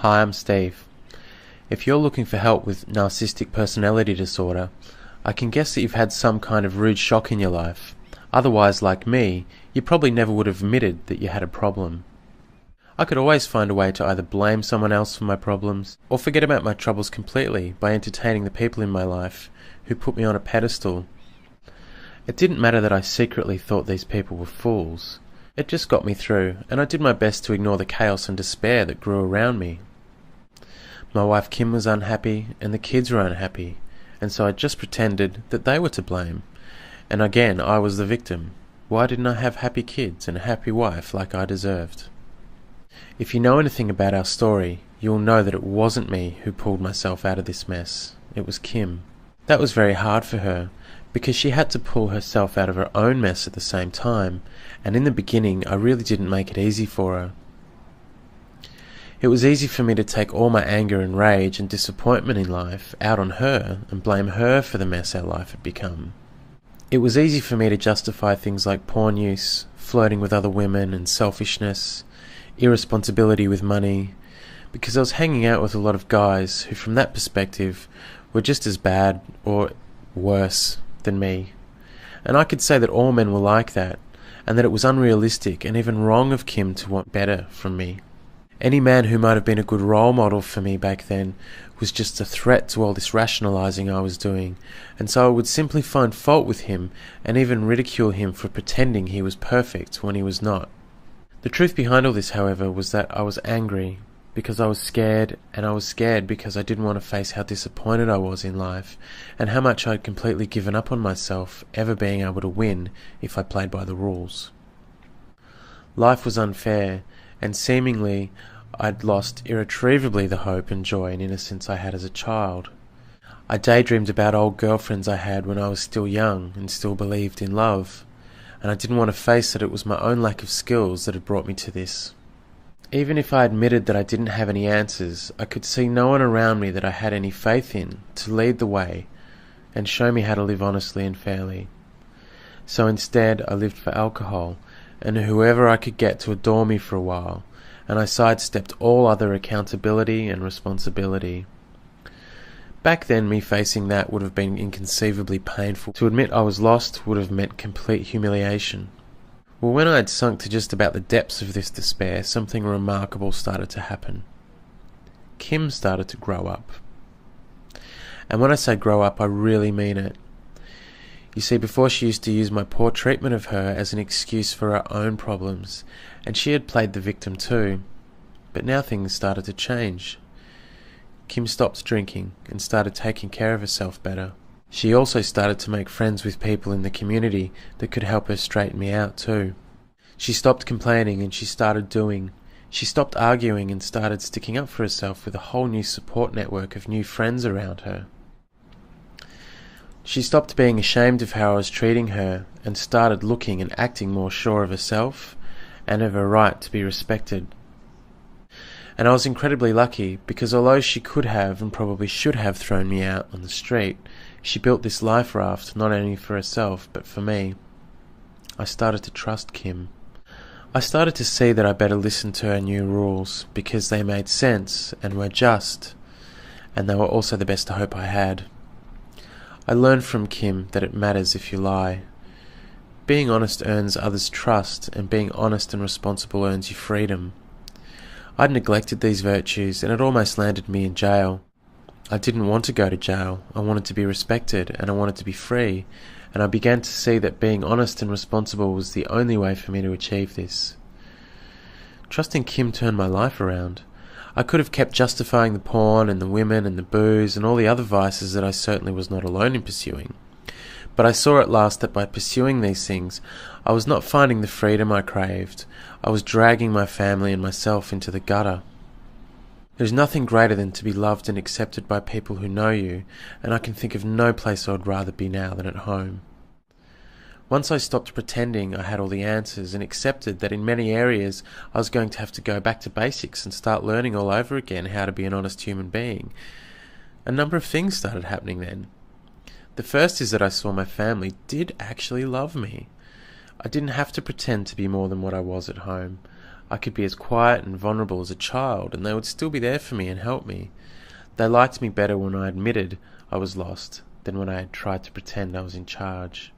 Hi, I'm Steve. If you're looking for help with narcissistic personality disorder, I can guess that you've had some kind of rude shock in your life. Otherwise, like me, you probably never would have admitted that you had a problem. I could always find a way to either blame someone else for my problems, or forget about my troubles completely by entertaining the people in my life who put me on a pedestal. It didn't matter that I secretly thought these people were fools. It just got me through, and I did my best to ignore the chaos and despair that grew around me. My wife Kim was unhappy, and the kids were unhappy, and so I just pretended that they were to blame. And again, I was the victim. Why didn't I have happy kids and a happy wife like I deserved? If you know anything about our story, you'll know that it wasn't me who pulled myself out of this mess. It was Kim. That was very hard for her, because she had to pull herself out of her own mess at the same time, and in the beginning I really didn't make it easy for her. It was easy for me to take all my anger and rage and disappointment in life out on her and blame her for the mess our life had become. It was easy for me to justify things like porn use, flirting with other women and selfishness, irresponsibility with money, because I was hanging out with a lot of guys who from that perspective were just as bad or worse than me. And I could say that all men were like that, and that it was unrealistic and even wrong of Kim to want better from me. Any man who might have been a good role model for me back then was just a threat to all this rationalizing I was doing, and so I would simply find fault with him and even ridicule him for pretending he was perfect when he was not. The truth behind all this, however, was that I was angry because I was scared, and I was scared because I didn't want to face how disappointed I was in life and how much I'd completely given up on myself ever being able to win if I played by the rules. Life was unfair, and seemingly I'd lost irretrievably the hope and joy and innocence I had as a child. I daydreamed about old girlfriends I had when I was still young and still believed in love, and I didn't want to face that it was my own lack of skills that had brought me to this. Even if I admitted that I didn't have any answers, I could see no one around me that I had any faith in to lead the way and show me how to live honestly and fairly. So instead I lived for alcohol and whoever I could get to adore me for a while, and I sidestepped all other accountability and responsibility. Back then, me facing that would have been inconceivably painful. To admit I was lost would have meant complete humiliation. Well, when I had sunk to just about the depths of this despair, something remarkable started to happen. Kim started to grow up. And when I say grow up, I really mean it. You see, before she used to use my poor treatment of her as an excuse for her own problems, and she had played the victim too. But now things started to change. Kim stopped drinking and started taking care of herself better. She also started to make friends with people in the community that could help her straighten me out too. She stopped complaining and she started doing. She stopped arguing and started sticking up for herself with a whole new support network of new friends around her. She stopped being ashamed of how I was treating her and started looking and acting more sure of herself and of her right to be respected. And I was incredibly lucky because although she could have and probably should have thrown me out on the street, she built this life raft not only for herself but for me. I started to trust Kim. I started to see that I better listen to her new rules because they made sense and were just, and they were also the best hope I had. I learned from Kim that it matters if you lie. Being honest earns others' trust, and being honest and responsible earns you freedom. I'd neglected these virtues, and it almost landed me in jail. I didn't want to go to jail. I wanted to be respected, and I wanted to be free, and I began to see that being honest and responsible was the only way for me to achieve this. Trusting Kim turned my life around. I could have kept justifying the porn and the women and the booze and all the other vices that I certainly was not alone in pursuing. But I saw at last that by pursuing these things, I was not finding the freedom I craved. I was dragging my family and myself into the gutter. There's nothing greater than to be loved and accepted by people who know you, and I can think of no place I would rather be now than at home. Once I stopped pretending I had all the answers and accepted that in many areas I was going to have to go back to basics and start learning all over again how to be an honest human being, a number of things started happening then. The first is that I saw my family did actually love me. I didn't have to pretend to be more than what I was at home. I could be as quiet and vulnerable as a child, and they would still be there for me and help me. They liked me better when I admitted I was lost than when I tried to pretend I was in charge.